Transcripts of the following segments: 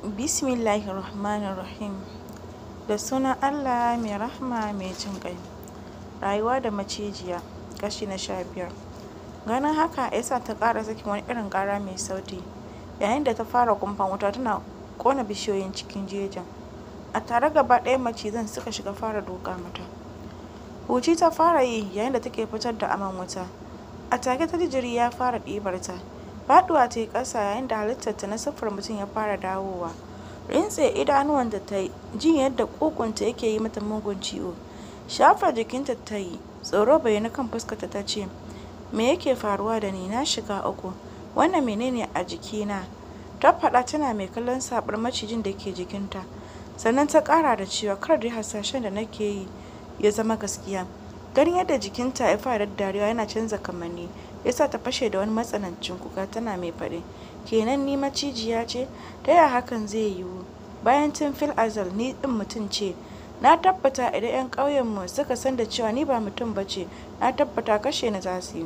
Bismillahirrahmanirrahim. Da sunan Allah mai rahma mai jin ƙai. Rayuwa da macijiya, kashi na 15. Ganin haka ya sa ta ƙara sakin wani irin ƙara mai sauti, yayin da ta fara kumfan wuta tana ƙona bishiyoyin cikin jejin. A tare gaba ɗaya macizan suka shiga fara duka mata. Huci ta fara yi yayin da take fitar da aman wuta. A take ta ji jiri ya fara ɗibar ta. Faɗuwa ta yi ƙasa yayin da halittarta na siffar mutum ya fara dawowa. Rintse idanuwan da ta yi, jin yadda ƙugunta yake yi mata mugun ciwo. Shafa jikinta ta yi, tsoro bayyana kan fuskarta ta ce, "Me yake faruwa da ni? Na shiga uku. Wannan menene a jikina?" Ta faɗa tana mai kallon saɓar macijin da ke jikinta. Sannan ta ƙara da cewa kar dai hasashen da nake yi ya zama gaskiya. Ganin yadda jikinta ya fara daddariwa yana canza kamanni, ya sa ta fashe da wani matsanancin kuka tana mai faɗi, "Kenan ni macijiya ce? Ta yaya hakan zai yiwu? Bayan tun fil azal ni ɗin mutum ce. Na tabbata idan 'yan ƙauyenmu suka san da cewa ni ba mutum ba ce, na tabbata kashe ni za su yi.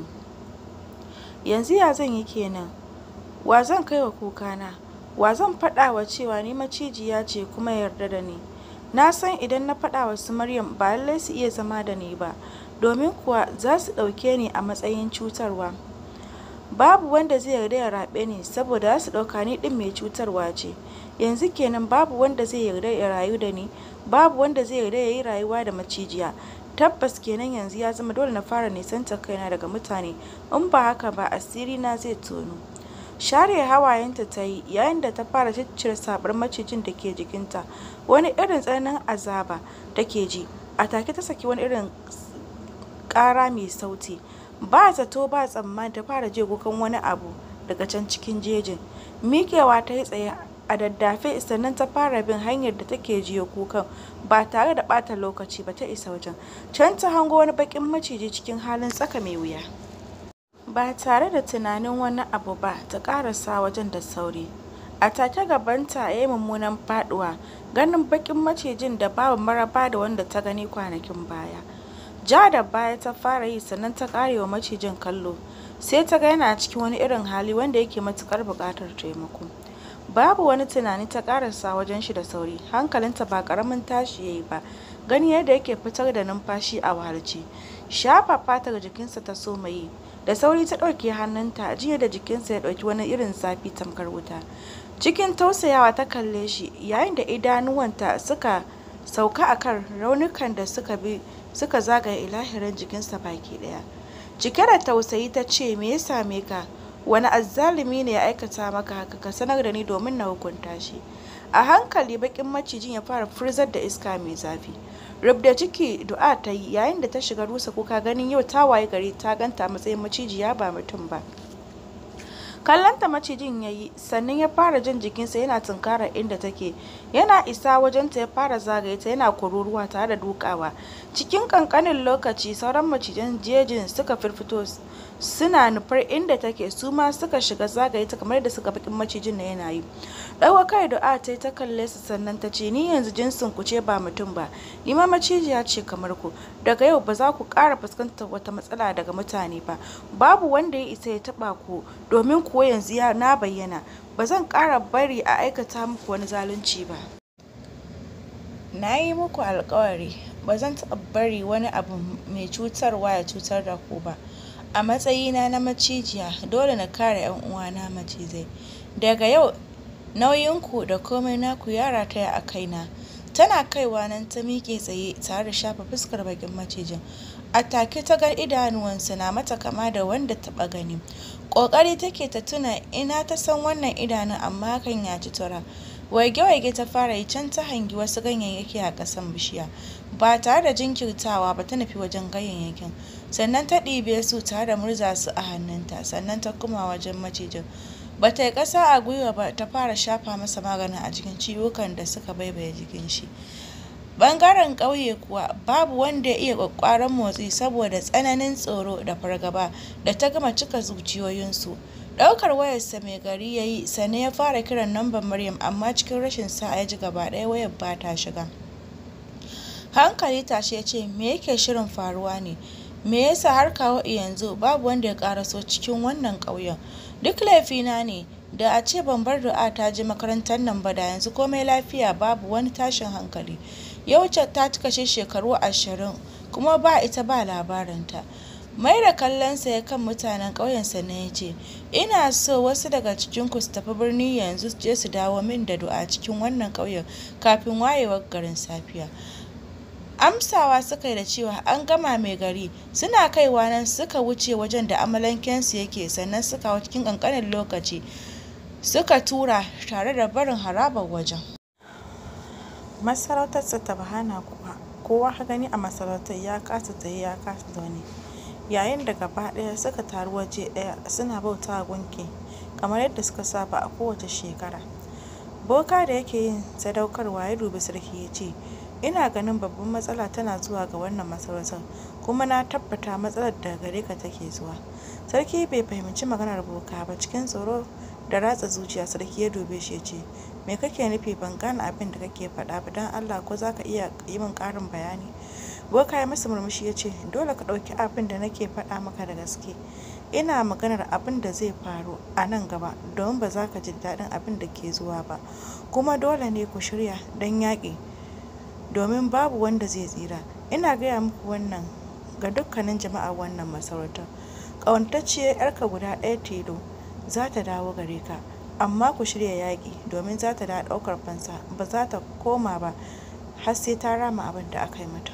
Yanzu ya zan yi kenan? Wa zan kai wa kukana? Wa zan faɗa wa cewa ni macijiya ce kuma ya yarda da ni? Na san idan na faɗa wa su Maryam ba lallai su iya zama da ni ba, domin kuwa za su ɗauke ni a matsayin cutarwa. Babu wanda zai yarda ya raɓe ni saboda za su ɗauka ni ɗin mai cutarwa ce. Yanzu kenan babu wanda zai yarda ya rayu da ni, babu wanda zai yarda ya yi rayuwa da macijiya. Tabbas kenan yanzu ya zama dole na fara nisantar kaina daga mutane, in ba haka ba asirina zai tono." Share hawayenta ta yi yayin da ta fara ciccire saɓar macijin da ke jikinta. Wani irin tsananin azaba take ji. A take ta saki wani irin ƙara mai sauti. Ba zato ba tsammani ta fara jin kukan wani abu daga can cikin jejin. Miƙewa ta yi tsaye a daddafe sannan ta fara bin hanyar da take jiyo kukan. Ba tare da ɓata lokaci ba ta isa wajen. Can ta hango wani baƙin maciji cikin halin tsaka mai wuya. Ba tare da tunanin wani abu ba ta ƙarasa wajen da sauri. A take gabanta ya yi mummunan faɗuwa, ganin baƙin macijin da babu maraba da wanda ta gani kwanakin baya. Ja da baya ta fara yi sannan ta ƙare wa macijin kallo. Sai ta ga yana cikin wani irin hali wanda yake matuƙar buƙatar taimako. Babu wani tunani ta ƙarasa wajen shi da sauri, hankalinta ba ƙaramin tashi ya yi ba, gani yadda yake fitar da numfashi a wahalce. Shafa fatar jikinsa ta soma yi. Da sauri ta ɗauke hannunta, jiya da jikinsa ya ɗauki wani irin zafi tamkar wuta. Cikin tausayawa ta kalle shi, yayin da idanuwanta suka sauka a kan raunukan da suka zagaye ilahirin jikinsa baki ɗaya. Cike da tausayi ta ce, "Me ya same ka? Wani azzalumi ne ya aikata maka haka? Ka sanar da ni domin na hukunta shi." A hankali baƙin macijin ya fara furzar da iska mai zafi. Rubda ciki Du'a ta yi yayin da ta shiga rusa kuka ganin yau ta waye gari ta ganta a matsayin macijiya ba mutum ba. Kallonta macijin ya yi, sannan ya fara jan jikinsa yana tunkarar inda take. Yana isa wajenta ya fara zagaye ta yana kururuwa tare da dukawa. Cikin ƙanƙanin lokaci sauran macijan jejin suka firfito suna nufar inda take, su ma suka shiga zagaye ta kamar da suka baƙin macijin na yana yi. Ɗago kai Du'a ta yi ta kalle su sannan ta ce, "Ni yanzu jinsin ku ce ba mutum ba, ni ma macijiya ce kamar ku. Daga yau ba za ku ƙara fuskantar wata matsala daga mutane ba. Babu wanda ya isa ya taɓa ku, domin kuwa yanzu na bayyana. Ba zan ƙara bari a aikata muku wani zalunci ba. Na yi muku alƙawari ba zan taɓa bari wani abu mai cutarwa ya cutar da ku ba. A matsayina na macijiya dole na kare 'yan uwana macizai. Daga yau nauyinku da komai naku ya rataya a kaina." Tana kaiwa nan ta miƙe tsaye tare da shafa fuskar baƙin macijin. A take ta ga idanuwansa na mata kama da wanda taɓa gani. Ƙoƙari take ta tuna ina ta san wannan idanun, amma hakan ya ci tura. Waige-waige ta fara yi, can ta hangi wasu ganyayyaki a ƙasan bishiya. Ba tare da jinkirtawa ba ta nufi wajen ganyayyakin. Sannan ta ɗibe su tare da murza su a hannunta, sannan ta koma wajen macijin. Ba ta yi ƙasa a gwiwa ba ta fara shafa masa maganin a cikin ciwukan da suka baibaye jikin shi. Ɓangaren ƙauye kuwa babu wanda ya iya ƙwaƙƙwaran motsi saboda tsananin tsoro da fargaba da ta gama cika zuciyoyinsu. Ɗaukar wayarsa mai gari ya yi sannan ya fara kiran lambar Maryam, amma cikin rashin sa'a ya ji gaba ɗaya wayar ba ta shiga. Hankali tashe ya ce, "Me yake shirin faruwa ne? Me yasa har kawo yanzu babu wanda ya ƙaraso cikin wannan ƙauyen? Duk laifina ne, Da a ce ban bar Du'a ta je makarantar nan ba da yanzu komai lafiya babu wani tashin hankali. Yau ta cika shekaru 20 kuma ba ita ba labarinta. Mai da kallonsa ya kan mutanen ƙauyensa ne ya ce, ina so wasu daga cikinku su tafi birni yanzu je su dawo min da Du'a cikin wannan ƙauyen kafin wayewar garin safiya. Amsawa suka yi da cewa an gama mai gari. Suna kaiwa nan suka wuce wajen da amalankensu yake sannan suka hau cikin ƙanƙanin lokaci suka tura tare da barin harabar wajen. Masarautar Satabhana kuwa kowa ka gani a masarautar ya kasa tsaye ya kasa zaune, yayin da gaba ɗaya suka taru waje ɗaya suna bautawa gunki kamar yadda suka saba a kowace shekara. Boka da yake yin sadaukarwa ya dubi sarki ya ce, ina ganin babban matsala tana zuwa ga wannan masarautar, kuma na tabbata matsalar daga gare ka take zuwa. Sarki bai fahimci maganar boka ba. Cikin tsoro da ratsa zuciya sarki ya dube shi ya ce, me kake nufi? Ban gane abin da kake faɗa ba, don Allah ko za ka iya yi min ƙarin bayani? Boka ya masa murmushi ya ce, dole ka ɗauki abin da nake faɗa maka da gaske. Ina maganar abin da zai faru a nan gaba, domin ba za ka ji daɗin abin da ke zuwa ba, kuma dole ne ku shirya don yaƙi, domin babu wanda zai tsira. Ina gaya muku wannan ga dukkanin jama'ar wannan masarautar. Ƙauntacciyar 'yarka guda ɗaya tilo za ta dawo gare ka, amma ku shirya yaƙi, domin za ta dawo ɗaukar fansa, ba za ta koma ba har sai ta rama abin da aka yi mata.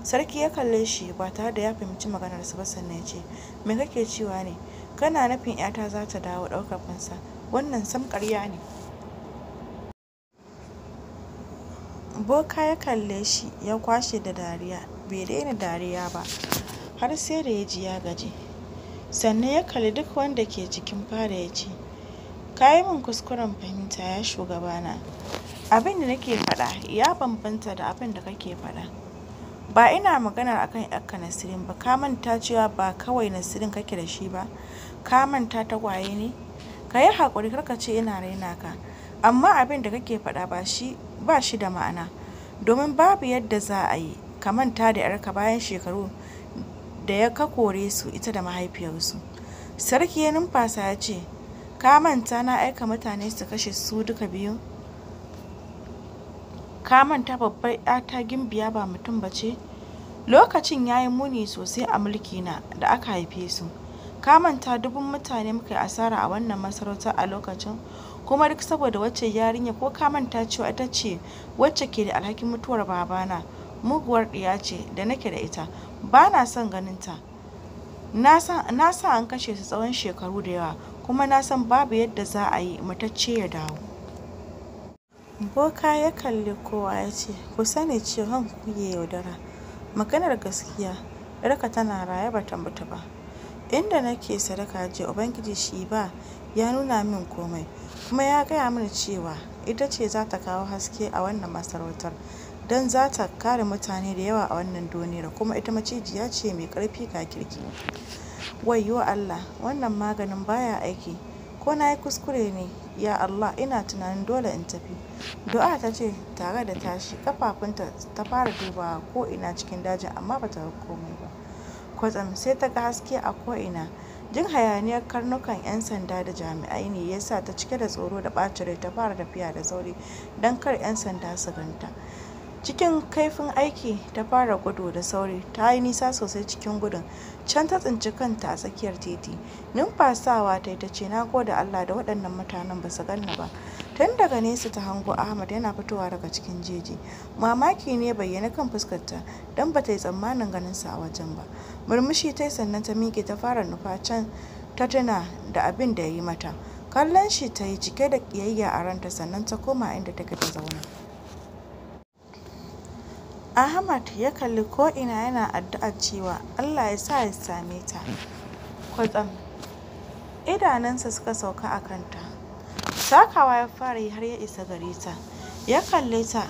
Sarki ya kalle shi ba tare da ya fahimci maganarsa ba, sannan ya ce, me kake cewa ne? Kana nufin 'yata za ta dawo ɗaukar fansa? Wannan sam ƙarya ne. Boka ya kalle shi ya kwashe da dariya, bai daina dariya ba har sai da ya ji ya gaji, sannan ya kalli duk wanda ke cikin fada ya ce, ka yi min kuskuren fahimta ya shugabana. Abin da nake faɗa ya bambanta da abin da kake faɗa. Ba ina maganar akan yarka Nasirin ba. Ka manta cewa ba kawai Nasirin kake da shi ba? Ka manta tagwaye ne? Ka yi haƙuri, kar ka ce ina raina ka. Amma abin da kake faɗa ba shi da ma'ana, domin babu yadda za a yi ka manta da yarka bayan shekaru da ya ka kore su ita da mahaifiyarsu. Sarki ya numfasa ya ce, ka manta na aika mutane su kashe su duka biyu? Ka manta babbar 'yata Gimbiya ba mutum ba ce? Lokacin ya yi muni sosai a mulkina da aka haife su. Ka manta dubun mutane muka yi asara a wannan masarautar a lokacin, kuma duk saboda wacce yarinya? Ko ka manta cewa ita ce wacce ke da alhakin mutuwar babana? Muguwar ɗiya ce da nake da ita, ba na son ganinta. Na sa an kashe su tsawon shekaru da yawa, kuma na san babu yadda za a yi matacce ya dawo. Boka ya kalli kowa ya ce, ku sani cewa kuke yaudara. Maganar gaskiya, yarka tana raye ba ta mutu ba. Inda nake sadaka jiya, Ubangiji shi ba ya nuna min komai, kuma ya gaya mini cewa ita ce za ta kawo haske a wannan masarautar, don za ta kare mutane da yawa a wannan duniyar, kuma ita macijiya ce mai ƙarfi ga kirki. Wayyo Allah, wannan maganin baya aiki, ko na yi kuskure ne? Ya Allah, ina tunanin dole in tafi. Du'a ta ce tare da tashi kafafunta ta fara dubawa ko ina cikin dajin, amma ba ta ga komai ba. Kwatsam sai ta ga haske a ko'ina. Jin hayaniyar karnukan 'yan sanda da jami'ai ne ya sa ta cike da tsoro da ɓacin rai ta fara tafiya da sauri don kar 'yan sanda su ganta. Cikin kaifin aiki ta fara gudu da sauri, ta yi nisa sosai cikin gudun. Can ta tsinci kanta a tsakiyar titi. Numfasawa ta yi ta ce, na gode Allah da waɗannan mutanen ba su ganni ba. Tun daga nesa ta hango Ahmad yana fitowa daga cikin jeji. Mamaki ne bayyana kan fuskarta, don ba ta yi tsammanin ganinsa a wajen ba. Murmushi ta yi, sannan ta miƙe ta fara nufa can, ta tuna da abin da ya yi mata. Kallon shi ta yi cike da ƙiyayya a ranta, sannan ta koma inda take ta zauna. Ahmad ya kalli ko'ina yana addu'ar cewa Allah ya sa ya same ta. Kwatsam idanunsa suka sauka a kanta. Takawa ya fara yi har ya isa gare ta. Ya kalle ta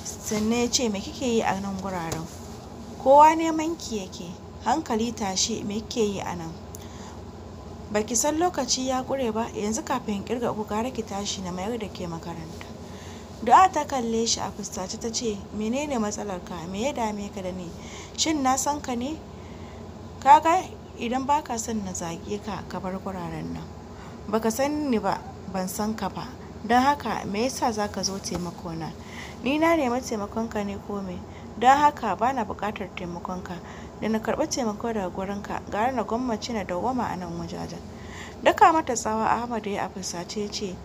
sannan ya ce, me kike yi a nan guraren? Kowa neman ki yake. Hankali tashi, me kike yi a nan? Baki san lokaci ya ƙure ba? Yanzu kafin kirga uku gara ki tashi na mayar da ke makaranta. Du'a ta kalle shi a fusace ta ce, menene matsalarka? Me ya dame ka da ni? Shin na san ka ne? Kaga idan baka son na zage ka, ka bar guraren nan. baka san ni ba, ban san ka ba, don haka me yasa za ka zo taimakona? Ni na nemi taimakonka ne ko me? Don haka ba na buƙatar taimakonka. Da na karɓi taimako daga gurinka, gara na gwammace na dawwama a nan wajajen. Daka mata tsawa Ahmad ya a fusace ya ce,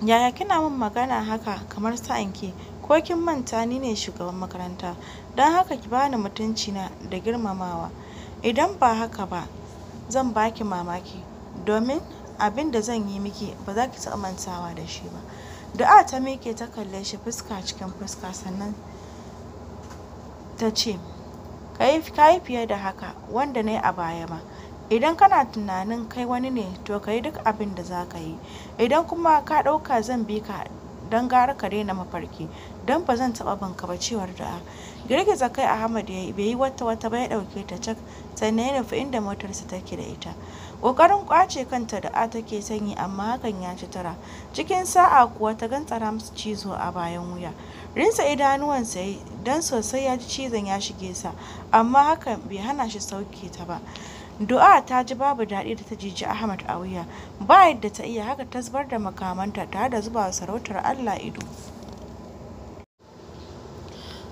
yaya kina min magana haka kamar sa'anki, ko kin manta ni ne shugaban makaranta, don haka ki bani mutunci na da girmamawa. Idan ba haka ba zan baki mamaki, domin abin da zan yi miki ba za ki taɓa mantawa da shi ba. Du'a ta miƙe ta kalle shi fuska cikin fuska, sannan ta ce, ka yi fiye da haka wanda na yi a baya ma. Idan kana tunanin kai wani ne, to ka yi duk abin da za ka yi. Idan kuma ka ɗauka zan bi ka, don gara ka daina mafarki, don ba zan taɓa banka ba, cewar Du'a. Girgiza kai Ahmad ya yi, bai yi wata ba, ya ɗauke ta cak, sannan ya nufi inda motarsa take da ita. Ƙoƙarin ƙwace kanta Du'a take sanyi, amma hakan ya ci tura. Cikin sa'a kuwa ta gantsara musu cizo a bayan wuya. Rinsa idanuwansa ya yi, don sosai ya ji cizon ya shige sa, amma hakan bai hana shi sauke ta ba. Du'a ta ji babu daɗi da ta jiji Ahmad a wuya, ba yadda ta iya, haka ta zubar da makamanta tare da zuba sarautar Allah ido.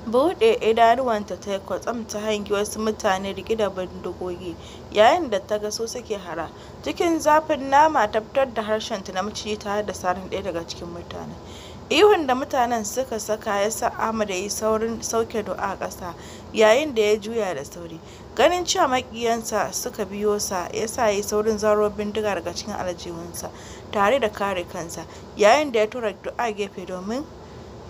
Buɗe idanuwanta ta yi kwatsam ta hangi wasu mutane riƙe da bindigogi, yayin da ta ga su suke hara. Cikin zafin nama ta fitar da harshenta na maciji tare da sarin ɗaya daga cikin mutanen. Ihun da mutanen suka saka ya sa Ahmad ya yi saurin sauke Du'a ƙasa, yayin da ya juya da sauri. Ganin cewa maƙiyansa suka biyo sa ya sa ya yi saurin zaro bindiga daga cikin aljihunsa tare da kare kansa, yayin da ya tura Du'a gefe domin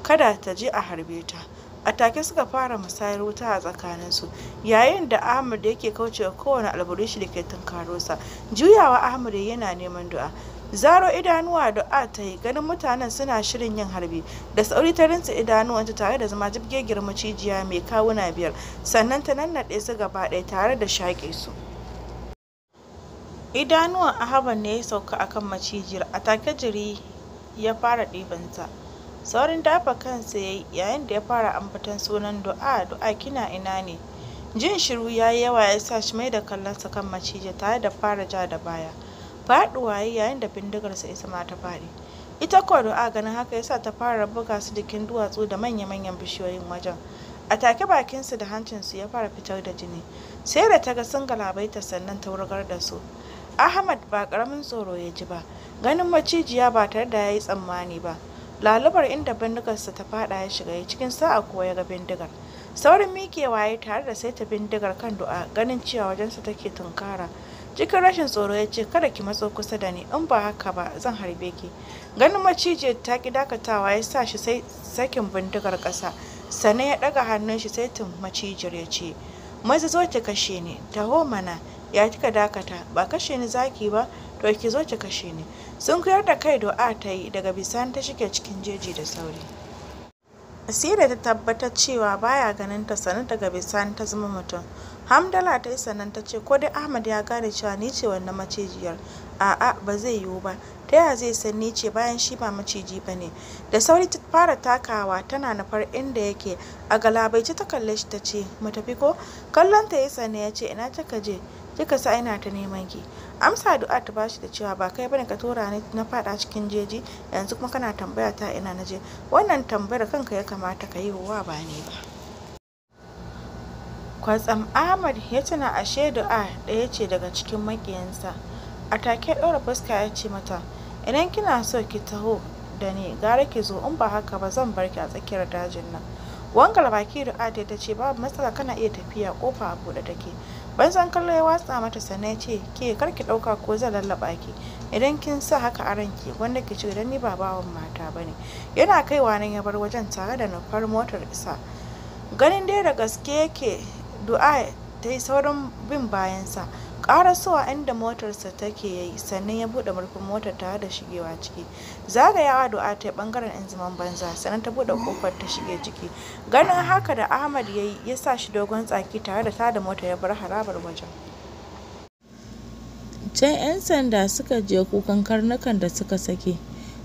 kada ta je a harbe ta. A take suka fara musayar wuta a tsakaninsu, yayin da Ahmad yake kaucewa kowane alburushi da ke tunkaro sa. Juyawa Ahmad yana neman Du'a. Zaro idanuwa Du'a ta yi, ganin mutanen suna shirin yin harbi. Da sauri ta rinse idanuwanta tare da zama jibgegiyar macijiya mai kawuna 5, sannan ta nannaɗe su gaba ɗaya tare da shaƙe su. Idanuwan Ahmad ne ya sauka akan macijiyar, a take jiri ya fara ɗibansa. Saurin dafa kansa ya yi, yayin da ya fara ambaton sunan Du'a. Du'a, kina ina ne? Jin shiru ya yi yawa ya sa shi mai da kallonsa kan macijiyar tare da fara ja da baya. Faɗuwa ya yi, yayin da bindigarsa ita ma ta faɗi. Ita kuwa Du'a ganin haka ya sa ta fara buga su jikin duwatsu da manya-manyan bishiyoyin wajen. A take bakinsu da hancinsu ya fara fitar da jini, sai da ta ga sun galabaita sannan ta wurgar da su. Ahmad ba ƙaramin tsoro ya ji ba, ganin macijiya ba tare da ya yi tsammani ba. Lalubar inda bindigarsa ta faɗa ya shiga, ya cikin sa'a kuwa ya ga bindigar. Saurin miƙewa ya tare da saita bindigar kan Du'a, ganin cewa wajensa take tunkara. Cikin rashin tsoro ya ce, kada ki matso kusa da ni, in ba haka ba zan harbe ki. Ganin macijiyar ta ki dakatawa ya sa shi sai sakin bindigar ƙasa, sannan ya ɗaga hannun shi saitin macijiyar ya ce, maza zo ki kashe ni, taho mana, ya kika dakata, ba kashe ni zaki ba, to ki zo ki kashe ni. Sun kuyar da kai Du'a ta yi, daga bisani ta shige cikin jeji da sauri. Asira ta tabbatar cewa baya ganin ta, sannan daga bisani ta zama mutum. Hamdala ta yi, sannan ta ce, ko dai Ahmad ya gane cewa ni ce wannan macijiyar? A'a, ba zai yiwu ba, ta yaya zai san ni ce bayan shi ba maciji ba ne? Da sauri ta fara takawa tana nufar inda yake. A galabaice ta kalle shi ta ce, mu tafi ko? Kallon ta yi, sannan ya ce, ina kika je? Kika sa ina ta neman ki. Amsa Du'a ta bashi da cewa, ba kai bane ka tura ni na fada cikin jeji, yanzu kuma kana tambaya ta ina na je. Wannan tambayar kanka ya kamata ka yi wa, ba ni ba. Kwatsam Ahmad ya tuna ashe Du'a ɗaya ce daga cikin maƙiyansa. A take ɗora fuska ya ce mata, idan kina so ki taho da ni, gara ki zo, in ba haka ba zan bar ki a tsakiyar dajin nan. Wangar baki Du'a ta ce, babu matsala, kana iya tafiya, kofa a buɗe take. Banzan kallo ya watsa mata, sannan ya ce, ke kar ki ɗauka ko zan lallaɓa ki. Idan kin sa haka a ranki, wanda ki ci, idan ni ba bawan mata ba ne. Yana kaiwa nan ya bar wajen tare da nufar motar isa. Ganin dai da gaske yake, Du'a ta yi saurin bin bayansa. Ƙarasowa inda motarsa take ya yi, sannan ya buɗe murfin motar tare da shigewa ciki. Zagayawa Du'a ta yi ɓangaren 'yan zaman banza, sannan ta buɗe ƙofar ta shige ciki. Ganin haka da Ahmad ya yi, ya sa shi dogon tsaki tare da tada mota ya bar harabar wajen. Can 'yan sanda suka je kukan karnukan da suka sake.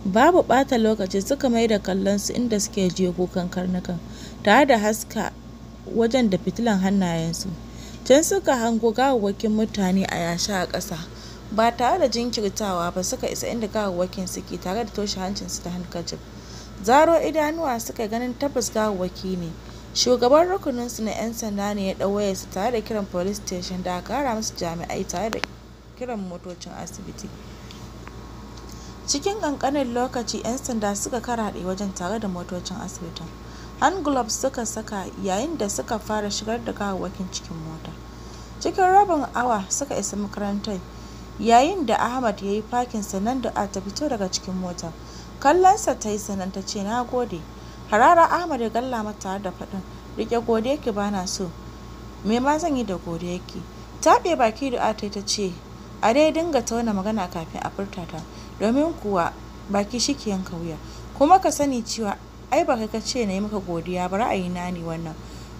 Babu ɓata lokaci suka mai da kallonsu inda suke je kukan karnukan, tare da haska wajen da fitilan hannayensu. Can suka hango gawawwakin mutane a yashe a ƙasa. ba tare da jinkirtawa ba suka isa inda gawawwakin suke tare da toshe hancinsu da hankacin. Zaro idanuwa suka ganin tabbas gawawwaki ne. Shugaban rukuninsu na 'yan sanda ne ya ɗau wayarsa tare da kiran police station da aka ƙara musu jami'ai tare da kiran motocin asibiti. Cikin ƙanƙanin lokaci 'yan sanda suka karaɗe wajen tare da motocin asibitin. Hand gloves suka saka yayin da suka fara shigar da gawawwakin cikin mota. Cikin rabin awa suka isa makarantar yayin da Ahmad ya yi fakin sannan da ta fito daga cikin motar. Kallonsa ta yi sannan ta ce na gode. Harara Ahmad ya galla mata tare da faɗin riƙe godiyarki ba na so. Me ma zan yi da godiyarki? Taɓe baki da ta ce a dai dinga tauna magana kafin a furta ta, domin kuwa baki shi ke yanka wuya. Kuma ka sani cewa ai ba kai ka ce na yi maka godiya ba, ra'ayina ne wannan.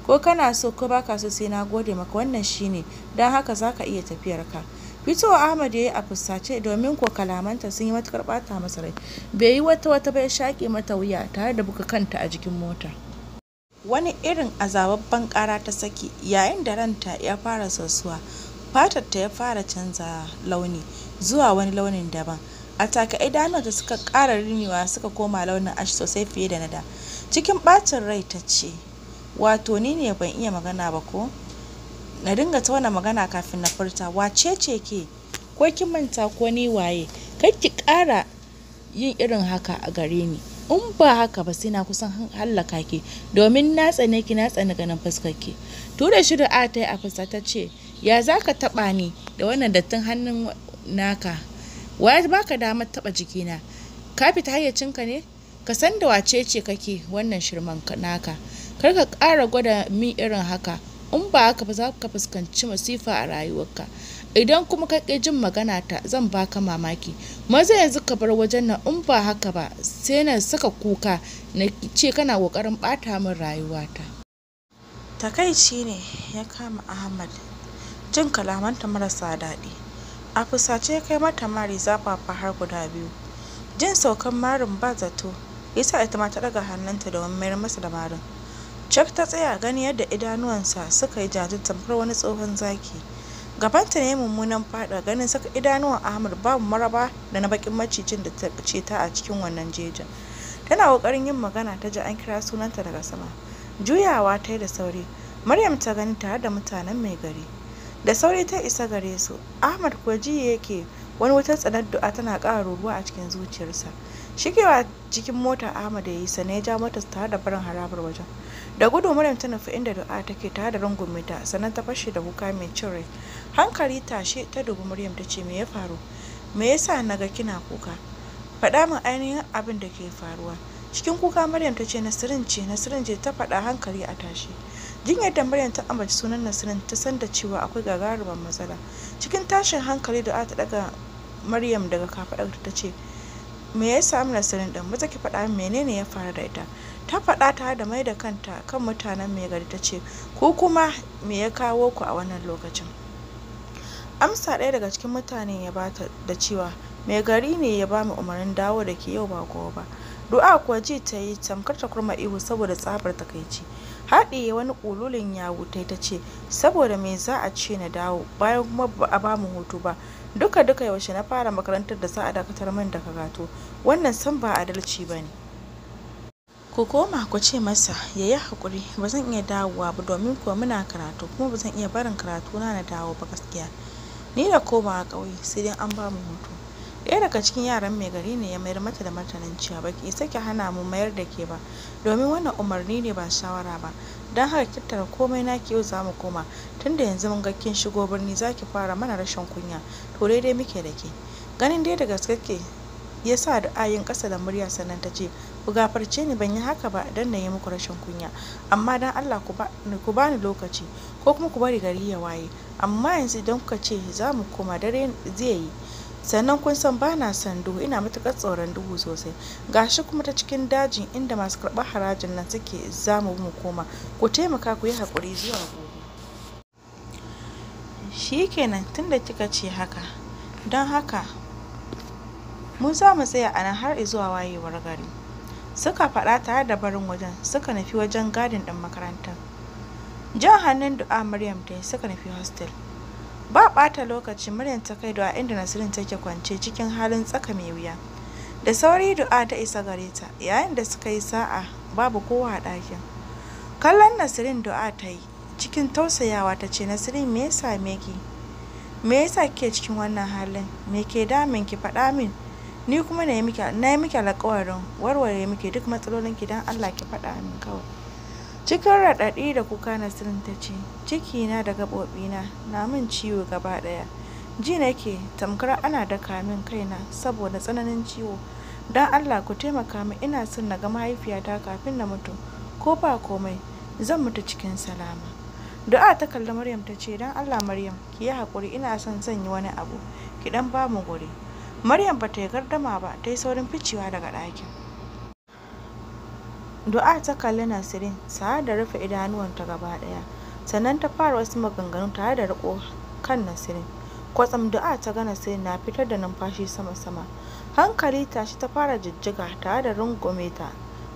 Ko kana so ko baka so sai na gode maka, wannan shine, don haka za ka iya tafiyar ka. Fitowa Ahmad ya yi a fusace domin ko kalamanta sun yi matuƙar ɓata masa rai. Bai yi wata ba ya shaƙe mata wuya tare da buga kanta a jikin mota. Wani irin azababban ƙara ta saki yayin da ranta ya fara sosuwa. Fatarta ya fara canza launi zuwa wani launin daban. A take idanunta suka ƙara rinewa suka koma launin ash sosai fiye da na da. Cikin ɓacin rai ta ce, wato ni ne ban iya magana ba ko? Na dinga tauna magana kafin na furta. Wace ce ke? Ko kin manta ko ni waye? Kar ki ƙara yin irin haka a gare ni. In ba haka ba sai na kusan hallaka ki, domin na tsane ki, na tsane ganin fuskar ki. Tura shi da ta yi a fusa ta ce, ya za ka taɓa ni da wannan dattin hannun naka? Wa baka damar taɓa jikina? Ka fita hayyacinka ne? Ka san da wace ce kake wannan shirman naka. Kar ka ƙara gwada min irin haka, in ba haka ba za ka fuskanci masifa a rayuwarka. Idan kuma ka ƙi jin magana ta zan baka mamaki. Maza yanzu ka bar wajen nan, in ba haka ba sai na saka kuka na ce kana ƙoƙarin ɓata min rayuwata. Takaici ne ya kama Ahmad jin kalamanta marasa daɗi. A fusace ya kai mata mari zafafa har guda biyu. Jin saukan marin ba zato yasa ita ma ta ɗaga hannunta domin mayar masa da marin. Chuck ta tsaya gani yadda idanuwansa suka yi jajir tamkar wani tsohon zaki. Gabanta ne mummunan faɗa ganin saka idanuwan Ahmad babu maraba da na bakin macijin da ta ce ta a cikin wannan jejin. Tana ƙoƙarin yin magana ta ji an kira sunanta daga sama. Juyawa ta yi da sauri. Maryam ta gani tare da mutanen mai gari. Da sauri ta isa gare su. Ahmad kuwa ji yake wani wutar tsanar du'a tana ƙara ruruwa a cikin zuciyarsa. Shigewa cikin mota Ahmad ya yi sannan ya ja mota tare da barin harabar wajen. Da gudu Maryam ta nufi inda du'a take tare da rungume ta sannan ta fashe da kuka mai cin rai. Hankali tashe ta dubi Maryam ta ce, me ya faru? Me yasa naga kina kuka? Faɗa min ainihin abin da ke faruwa. Cikin kuka Maryam ta ce Nasirin ce ta faɗa hankali a tashi. Jin yadda Maryam ta ambaci sunan Nasirin ta san da cewa akwai gagarumar matsala. Cikin tashin hankali du'a ta daga Maryam daga kafaɗarta ta ce, me ya samu Nasirin ɗin? Maza ki faɗa min menene ya faru da ita? Ta faɗa tare da mai da kanta kan mutanen mai gari ta ce, ku kuma me ya kawo ku a wannan lokacin? Amsa ɗaya daga cikin mutanen ya bata da cewa mai gari ne ya ba mu umarnin dawo da ke yau ba gobe ba. Du'a kuwa ji ta yi tamkar ta kurma ihu saboda tsabar takaici. Haɗiye wani ƙululin yawu ta ce, saboda me za a ce na dawo bayan kuma ba a ba mu hutu ba? Duka yaushe na fara makarantar da za a dakatar min da karatu? Wannan san ba adalci ba ne. Ku koma ku ce masa ya yi haƙuri, ba zan iya dawowa ba domin kuwa muna karatu kuma ba zan iya barin karatuna na dawo ba gaskiya. Ni da komawa ƙauye sai dai an ba mu hutu. Ɗaya daga cikin yaran mai gari ne ya mayar mata da martanin cewa baki isa ki hana mu mayar da ke ba, domin wannan umarni ne ba shawara ba. Don haka ki tattara komai naki yau za mu koma, tunda yanzu mun ga kin shigo birni za ki fara mana rashin kunya, to daidai muke da ke. Ganin dai da gaske ke ya sa da ayin ƙasa da murya sannan ta ce, ku gafarce ni ban yi haka ba don na yi muku rashin kunya, amma don Allah ku bani lokaci ko kuma ku bari gari ya waye. Amma yanzu idan kuka ce za mu koma dare zai yi, sannan kun san ba na son duhu, ina matuƙar tsoron duhu sosai, gashi kuma ta cikin dajin inda masu karɓar harajin nan suke za mu koma. Ku taimaka ku yi haƙuri zuwa gobe. Shikenan tunda kika ce haka, don haka mu za mu tsaya a nan har zuwa wayewar gari. Suka faɗa tare da barin wajen suka nufi wajen gadin ɗin makarantar. Jan hannun du'a Maryam ta yi suka nufi hostel. Ba ɓata lokaci Maryam ta kai Du'a inda Nasirin take kwance cikin halin tsaka mai wuya. Da sauri Du'a ta isa gare ta, yayin da suka yi sa'a babu kowa a ɗakin. Kallon Nasirin Du'a ta yi cikin tausayawa ta ce, Nasirin me ya same ki? Me yasa kike cikin wannan halin? Me ke damun ki, faɗa min? Ni kuma na yi miki alƙawarin warware miki duk matsalolinki, don Allah ki faɗa min kawai. Cikin raɗaɗi da kuka Nasirin ta ce, cikina da gaɓoɓina na min ciwo gaba ɗaya. Ji nake tamkar ana daka min kaina saboda tsananin ciwo. Don Allah ku taimaka min, ina son na ga mahaifiyata kafin na mutu. Ko ba komai, zan mutu cikin salama. Du'a ta kalli Maryam ta ce, don Allah Maryam, ki yi haƙuri, ina son zan yi wani abu. Ki ɗan ba mu guri. Maryam ba ta yi gardama ba, ta yi saurin ficewa daga ɗakin. Du'a ta kalli Nasirin tare da rufe idanuwanta gaba ɗaya, sannan ta fara wasu maganganu tare da riƙo kan Nasirin. Kwatsam Du'a ta ga Nasirin na fitar da numfashi sama-sama. Hankali tashi ta fara jijjiga tare da rungume ta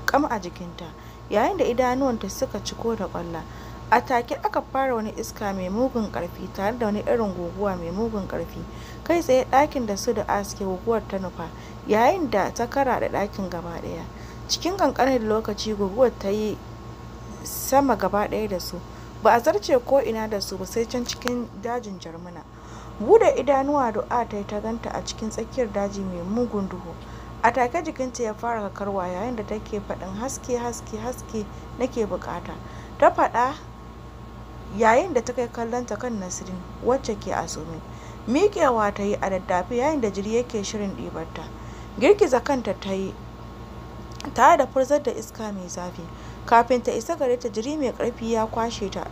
kam a jikinta, yayin da idanuwanta suka ciko da ƙwalla. A take aka fara wani iska mai mugun ƙarfi tare da wani irin guguwa mai mugun ƙarfi. Kai tsaye ɗakin da su Du'a suke guguwar ta nufa, yayin da ta karaɗe ɗakin gaba ɗaya. Cikin ƙanƙanin lokaci guguwar ta yi sama gaba ɗaya da su. Ba a zarce ko ina da su ba sai can cikin dajin Jarmuna. Bude idanuwa Du'a ta yi ta ganta a cikin tsakiyar daji mai mugun duhu. A take jikinta ya fara kakarwa yayin da take faɗin haske haske haske nake buƙata. Ta faɗa yayin da ta kai kallonta kan Nasirin wacce ke a sume. Miƙewa ta yi a daddafe yayin da jiri yake shirin ɗibarta. Girgiza kanta ta yi tare da furzar da iska mai zafi. Kafin ta isa gare ta jiri mai ƙarfi ya kwashe ta.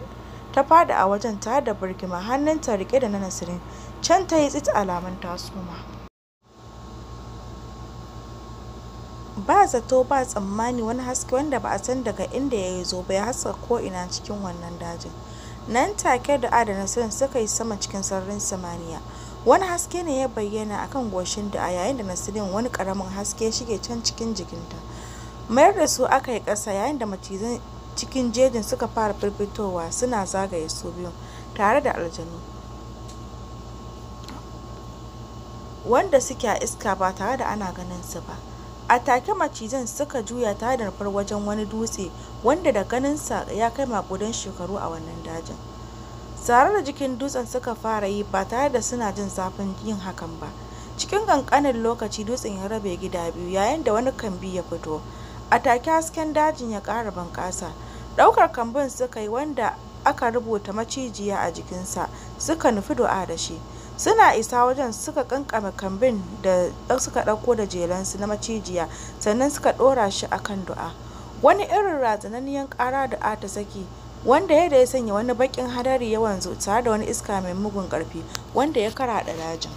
Ta faɗi a wajen tare da birgima, hannunta riƙe da na Nasirin. Can ta yi tsit alamun ta suma. Ba zato ba tsammani wani haske wanda ba a san daga inda ya zo ba ya haska ko'ina cikin wannan dajin. Nan take Du'a da Nasirin suka yi sama cikin sararin samaniya. Wani haske ne ya bayyana a kan goshin Du'a yayin da Nasirin wani ƙaramin haske ya shige can cikin jikinta. Mayar da su aka yi ƙasa yayin da macizan cikin jejin suka fara firfitowa suna zagaye su biyu tare da aljanu wanda suke a iska ba tare da ana ganin su ba. A take macizan suka juya tare da nufar wajen wani dutse wanda da ganinsa ya kai maƙudan shekaru a wannan dajin. Tare da jikin dutsen suka fara yi ba tare da suna jin zafin yin hakan ba. Cikin ƙanƙanin lokaci dutsen ya rabe gida biyu yayin da wani kambi ya fito. A take hasken dajin ya ƙara bunƙasa. Ɗaukar kambin suka yi wanda aka rubuta macijiya a jikinsa suka nufi Du'a da shi. Suna isa wajen suka kankame kambin da suka ɗauko da jelansu na macijiya, sannan suka ɗora shi a kan Du'a. Wani irin razananniyar ƙara Du'a ta saki wanda ya sanya wani baƙin hadari ya wanzu tare da wani iska mai mugun ƙarfi wanda ya karaɗe dajin.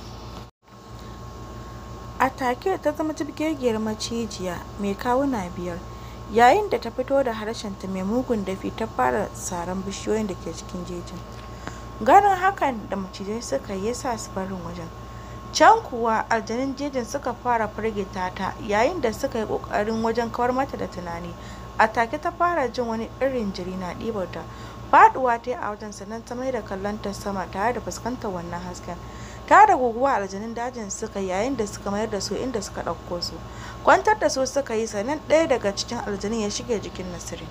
A take ta zama jibgegiyar macijiya mai kawuna 5, yayin da ta fito da harshenta mai mugun dafi ta fara saran bishiyoyin da ke cikin jejin. Ganin hakan da macizai suka yi yasa su barin wajen. Can kuwa aljanun jejin suka fara firgita ta yayin da suka yi ƙoƙarin wajen kawar mata da tunani. A take ta fara jin wani irin jiri na ɗibar ta. Faɗuwa ta yi a wajen sannan ta mai da kallonta sama tare da fuskantar wannan hasken. Ta da guguwa aljanun dajin suka yayin da suka mayar da su inda suka ɗauko su. Kwantar da su suka yi sannan ɗaya daga cikin aljanun ya shige jikin Nasirin.